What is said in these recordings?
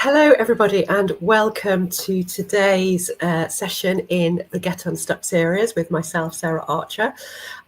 Hello, everybody, and welcome to today's session in the Get Unstuck series with myself, Sarah Archer.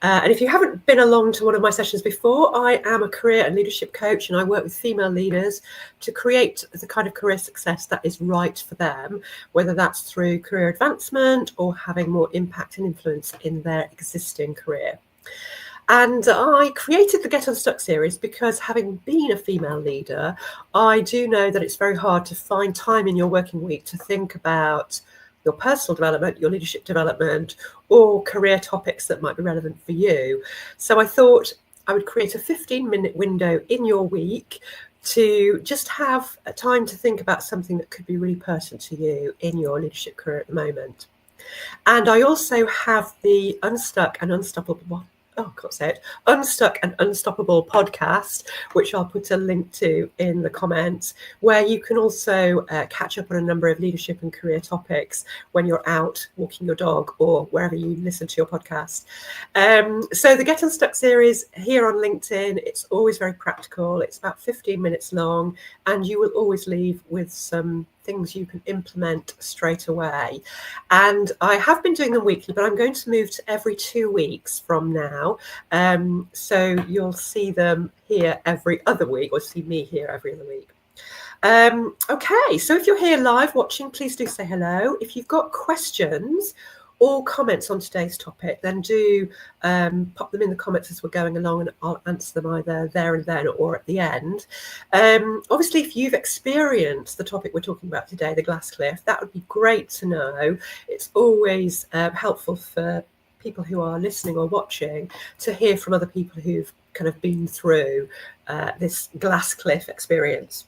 And if you haven't been along to one of my sessions before, I am a career and leadership coach, and I work with female leaders to create the kind of career success that is right for them, whether that's through career advancement or having more impact and influence in their existing career. And I created the Get Unstuck series because, having been a female leader, I do know that it's very hard to find time in your working week to think about your personal development, your leadership development, or career topics that might be relevant for you. So I thought I would create a 15-minute window in your week to just have a time to think about something that could be really pertinent to you in your leadership career at the moment. And I also have the Unstuck and Unstoppable Unstuck and Unstoppable podcast, which I'll put a link to in the comments, where you can also catch up on a number of leadership and career topics when you're out walking your dog or wherever you listen to your podcast. So the Get Unstuck series here on LinkedIn, it's always very practical. It's about 15 minutes long, and you will always leave with some things you can implement straight away. And I have been doing them weekly, but I'm going to move to every 2 weeks from now. So you'll see them here every other week, or see me here every other week. Okay, so if you're here live watching, please do say hello. If you've got questions or comments on today's topic, then do pop them in the comments as we're going along, and I'll answer them either there and then or at the end. Obviously, if you've experienced the topic we're talking about today, the glass cliff, that would be great to know. It's always helpful for people who are listening or watching to hear from other people who've kind of been through this glass cliff experience.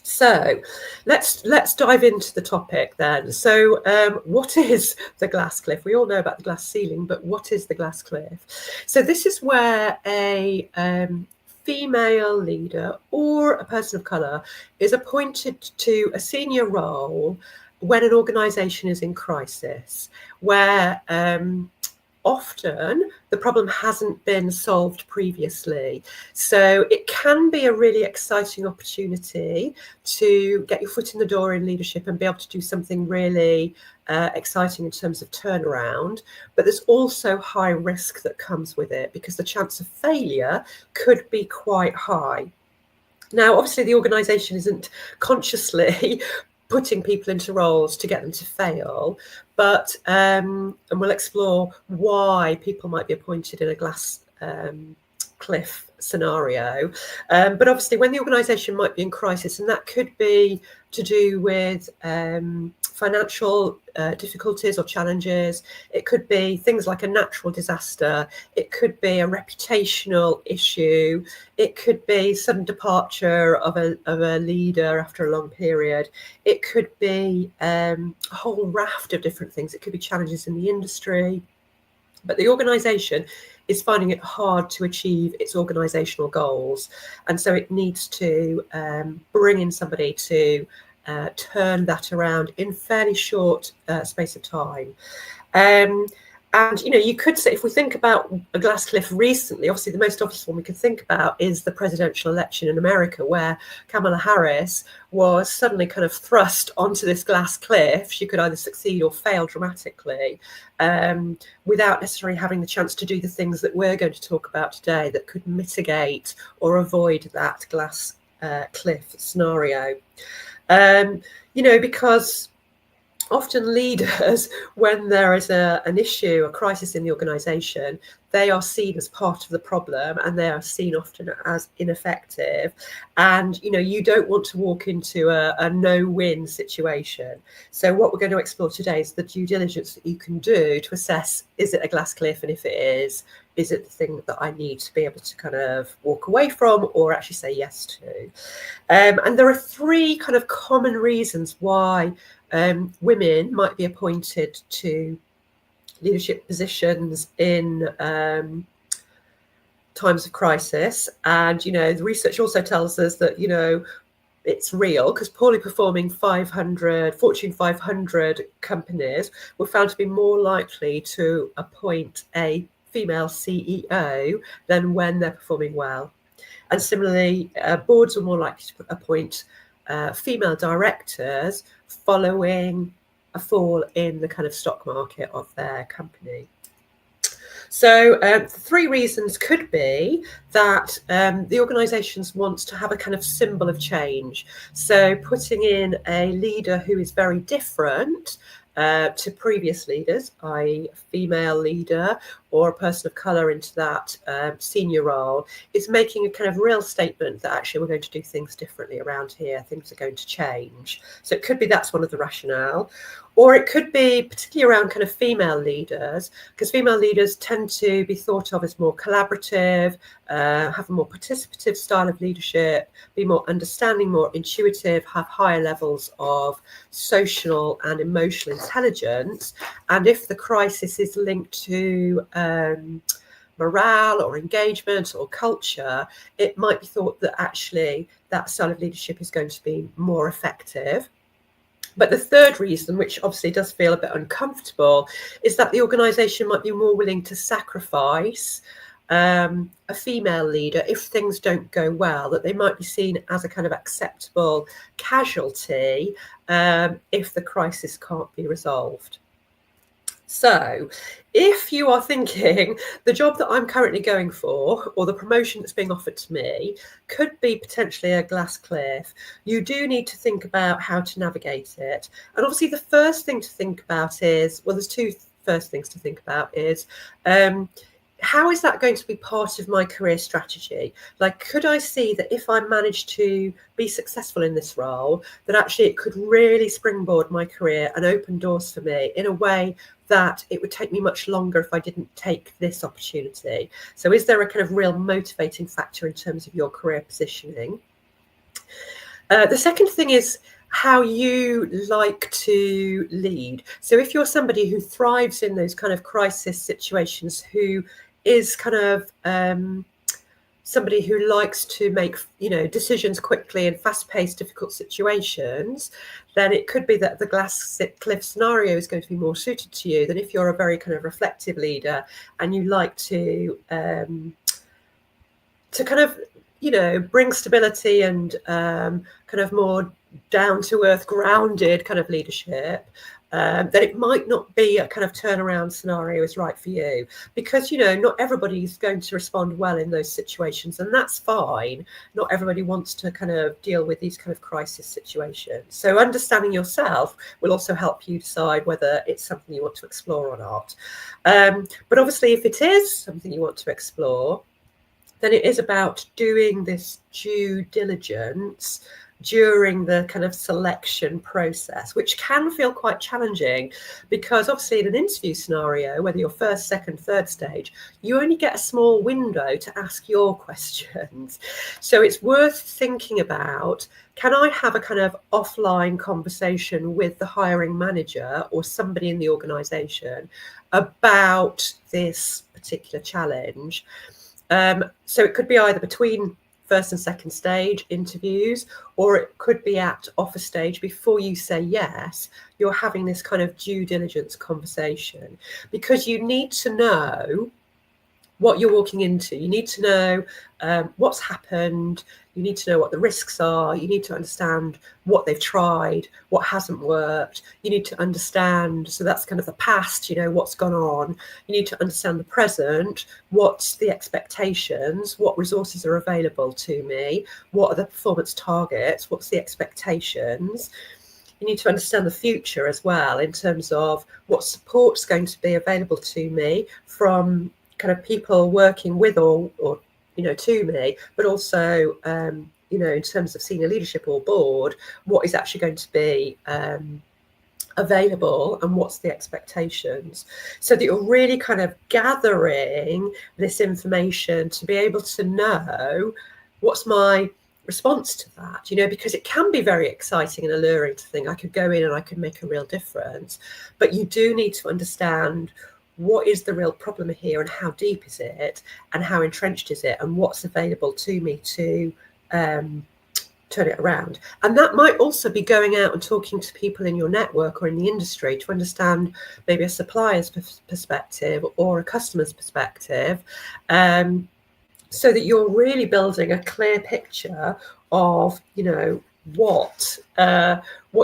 So let's dive into the topic then. So what is the glass cliff? We all know about the glass ceiling, but what is the glass cliff? So this is where a female leader or a person of colour is appointed to a senior role when an organisation is in crisis, where often the problem hasn't been solved previously. So it can be a really exciting opportunity to get your foot in the door in leadership and be able to do something really exciting in terms of turnaround. But there's also high risk that comes with it, because the chance of failure could be quite high. Now, obviously, the organisation isn't consciously putting people into roles to get them to fail, but and we'll explore why people might be appointed in a glass cliff scenario. But obviously, when the organisation might be in crisis, and that could be to do with financial difficulties or challenges. It could be things like a natural disaster. It could be a reputational issue. It could be sudden departure of a leader after a long period. It could be a whole raft of different things. It could be challenges in the industry. But the organisation is finding it hard to achieve its organisational goals. And so it needs to bring in somebody to turn that around in fairly short space of time. And, you know, you could say, if we think about a glass cliff recently, obviously the most obvious one we could think about is the presidential election in America, where Kamala Harris was suddenly kind of thrust onto this glass cliff. She could either succeed or fail dramatically without necessarily having the chance to do the things that we're going to talk about today that could mitigate or avoid that glass cliff scenario. You know, because often leaders, when there is an issue, a crisis in the organisation, they are seen as part of the problem, and they are seen often as ineffective. And, you know, you don't want to walk into a no-win situation. So what we're going to explore today is the due diligence that you can do to assess, is it a glass cliff? And if it is it the thing that I need to be able to kind of walk away from or actually say yes to? And there are three kind of common reasons why women might be appointed to leadership positions in times of crisis. And, you know, the research also tells us that, you know, it's real, because poorly performing Fortune 500 companies were found to be more likely to appoint a female CEO than when they're performing well. And similarly, boards are more likely to appoint female directors following a fall in the kind of stock market of their company. So 3 reasons could be that the organisations wants to have a kind of symbol of change. So putting in a leader who is very different to previous leaders, i.e. a female leader or a person of colour into that senior role, is making a kind of real statement that actually we're going to do things differently around here, things are going to change. So it could be that's one of the rationale. Or it could be particularly around kind of female leaders, because female leaders tend to be thought of as more collaborative, have a more participative style of leadership, be more understanding, more intuitive, have higher levels of social and emotional intelligence. And if the crisis is linked to morale or engagement or culture, it might be thought that actually that style of leadership is going to be more effective. But the third reason, which obviously does feel a bit uncomfortable, is that the organisation might be more willing to sacrifice a female leader if things don't go well, that they might be seen as a kind of acceptable casualty if the crisis can't be resolved. So if you are thinking the job that I'm currently going for or the promotion that's being offered to me could be potentially a glass cliff, you do need to think about how to navigate it. And obviously the first thing to think about is, well, there's 2 first things to think about is, how is that going to be part of my career strategy? Like, could I see that if I managed to be successful in this role, that actually it could really springboard my career and open doors for me in a way that it would take me much longer if I didn't take this opportunity? So is there a kind of real motivating factor in terms of your career positioning? The second thing is how you like to lead. So if you're somebody who thrives in those kind of crisis situations, who is kind of somebody who likes to make decisions quickly in fast-paced, difficult situations, then it could be that the glass cliff scenario is going to be more suited to you than if you're a very kind of reflective leader and you like to kind of bring stability and kind of more down-to-earth, grounded kind of leadership. That it might not be a kind of turnaround scenario is right for you, because not everybody's going to respond well in those situations, and that's fine. Not everybody wants to kind of deal with these kind of crisis situations. So understanding yourself will also help you decide whether it's something you want to explore or not. But obviously, if it is something you want to explore, then it is about doing this due diligence during the kind of selection process, which can feel quite challenging, because obviously in an interview scenario, whether you're first, second, third stage, you only get a small window to ask your questions. So it's worth thinking about, can I have a kind of offline conversation with the hiring manager or somebody in the organisation about this particular challenge? So it could be either between first and second stage interviews, or it could be at offer stage. Before you say yes, you're having this kind of due diligence conversation, because you need to know what you're walking into. You need to know what's happened. You need to know what the risks are. You need to understand what they've tried, what hasn't worked. You need to understand, so that's kind of the past, what's gone on. You need to understand the present, what's the expectations, what resources are available to me, what are the performance targets, what's the expectations. You need to understand the future as well, in terms of what support's going to be available to me from kind of people working with or to me, but also in terms of senior leadership or board, what is actually going to be available and what's the expectations, so that you're really kind of gathering this information to be able to know what's my response to that, because it can be very exciting and alluring to think I could go in and I could make a real difference, but you do need to understand what is the real problem here and how deep is it and how entrenched is it and what's available to me to turn it around. And that might also be going out and talking to people in your network or in the industry to understand maybe a supplier's perspective or a customer's perspective, so that you're really building a clear picture of, what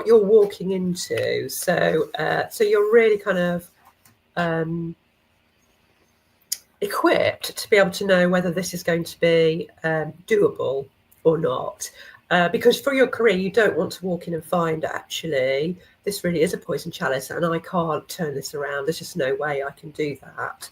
you're walking into. So you're really kind of equipped to be able to know whether this is going to be doable or not. Because for your career, you don't want to walk in and find, actually, this really is a poison chalice and I can't turn this around. There's just no way I can do that.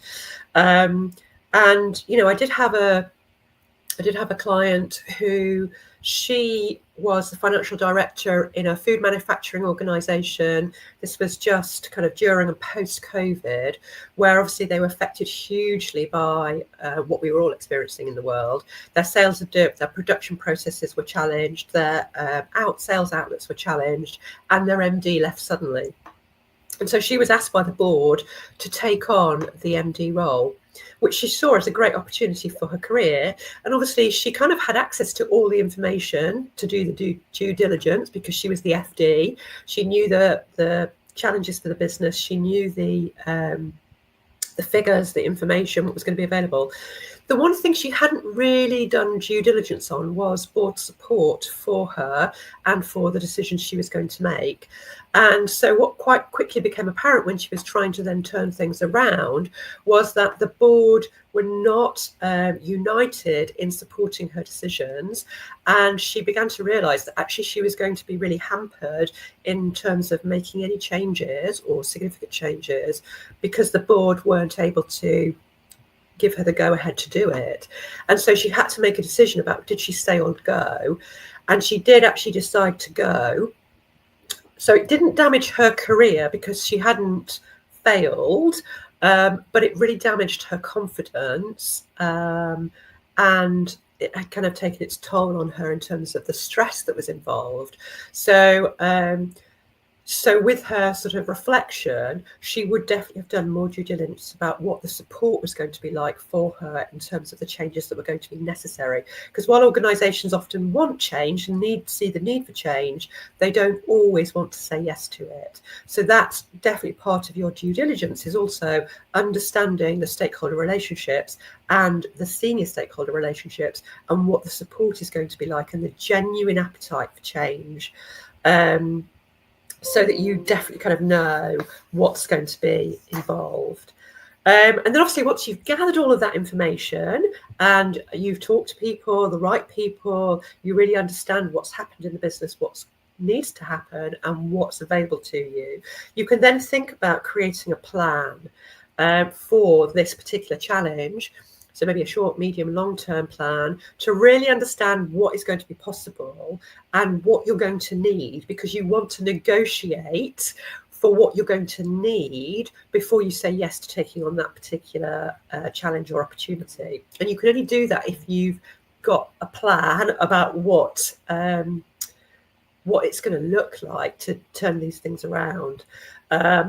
And, I did have a client who, she was the financial director in a food manufacturing organisation. This was just kind of during and post-COVID, where obviously they were affected hugely by what we were all experiencing in the world. Their sales had dipped, their production processes were challenged, their sales outlets were challenged, and their MD left suddenly. And so she was asked by the board to take on the MD role, which she saw as a great opportunity for her career. And obviously she kind of had access to all the information to do the due diligence, because she was the FD. She knew the challenges for the business. She knew the figures, the information, what was going to be available. The one thing she hadn't really done due diligence on was board support for her and for the decisions she was going to make. And so what quite quickly became apparent when she was trying to then turn things around was that the board were not united in supporting her decisions. And she began to realise that actually she was going to be really hampered in terms of making any changes or significant changes, because the board weren't able to give her the go-ahead to do it. And so she had to make a decision about, did she stay or go? And she did actually decide to go. So it didn't damage her career because she hadn't failed, but it really damaged her confidence, and it had kind of taken its toll on her in terms of the stress that was involved. So with her sort of reflection, she would definitely have done more due diligence about what the support was going to be like for her in terms of the changes that were going to be necessary. Because while organisations often want change and see the need for change, they don't always want to say yes to it. So that's definitely part of your due diligence, is also understanding the stakeholder relationships and the senior stakeholder relationships and what the support is going to be like and the genuine appetite for change. So that you definitely kind of know what's going to be involved. And then obviously once you've gathered all of that information and you've talked to people, the right people, you really understand what's happened in the business, what needs to happen and what's available to you, you can then think about creating a plan for this particular challenge. So maybe a short, medium, long-term plan to really understand what is going to be possible and what you're going to need, because you want to negotiate for what you're going to need before you say yes to taking on that particular challenge or opportunity. And you can only do that if you've got a plan about what it's going to look like to turn these things around.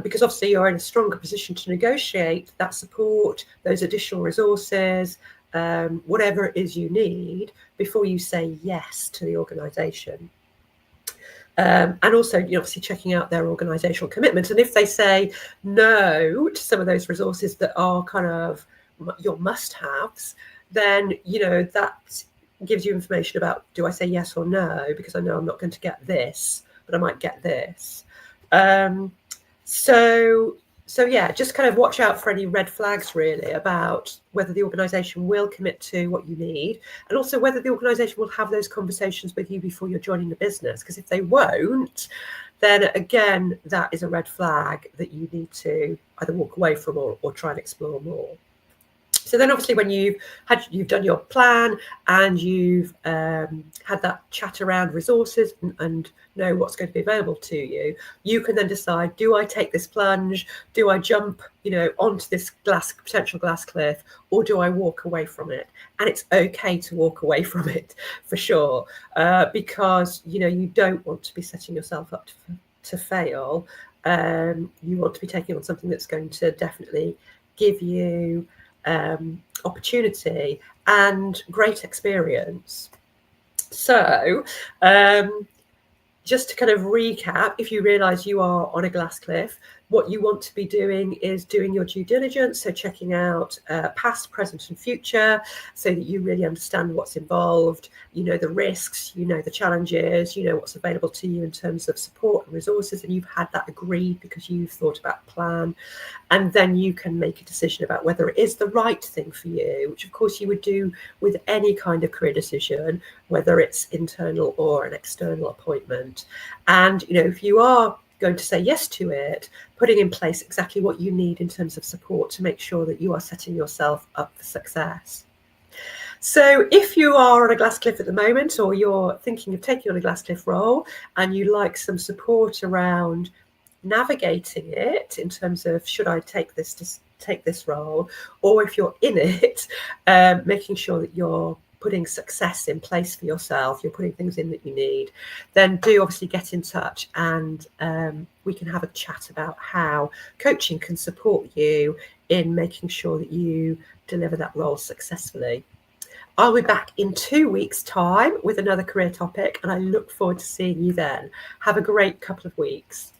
Because obviously you're in a stronger position to negotiate that support, those additional resources, whatever it is you need, before you say yes to the organisation. And also, obviously checking out their organisational commitment. And if they say no to some of those resources that are kind of your must-haves, then, that gives you information about, do I say yes or no? Because I know I'm not going to get this, but I might get this. So yeah, just kind of watch out for any red flags really about whether the organisation will commit to what you need, and also whether the organisation will have those conversations with you before you're joining the business. Because if they won't, then again, that is a red flag that you need to either walk away from or try and explore more. So then obviously when you've done your plan and you've had that chat around resources and know what's going to be available to you, you can then decide, do I take this plunge? Do I jump, onto this potential glass cliff, or do I walk away from it? And it's okay to walk away from it for sure, because, you don't want to be setting yourself up to fail. You want to be taking on something that's going to definitely give you opportunity and great experience. So just to kind of recap, if you realise you are on a glass cliff, what you want to be doing is doing your due diligence, so checking out past, present and future, so that you really understand what's involved, you know the risks, you know the challenges, you know what's available to you in terms of support and resources, and you've had that agreed because you've thought about the plan. And then you can make a decision about whether it is the right thing for you, which of course you would do with any kind of career decision, whether it's internal or an external appointment. And you know, if you are going to say yes to it, putting in place exactly what you need in terms of support to make sure that you are setting yourself up for success. So if you are on a Glasscliff at the moment, or you're thinking of taking on a Glasscliff role and you like some support around navigating it in terms of should I take this role, or if you're in it, making sure that you're putting success in place for yourself, you're putting things in that you need, then do obviously get in touch, and we can have a chat about how coaching can support you in making sure that you deliver that role successfully. I'll be back in 2 weeks' time with another career topic, and I look forward to seeing you then. Have a great couple of weeks.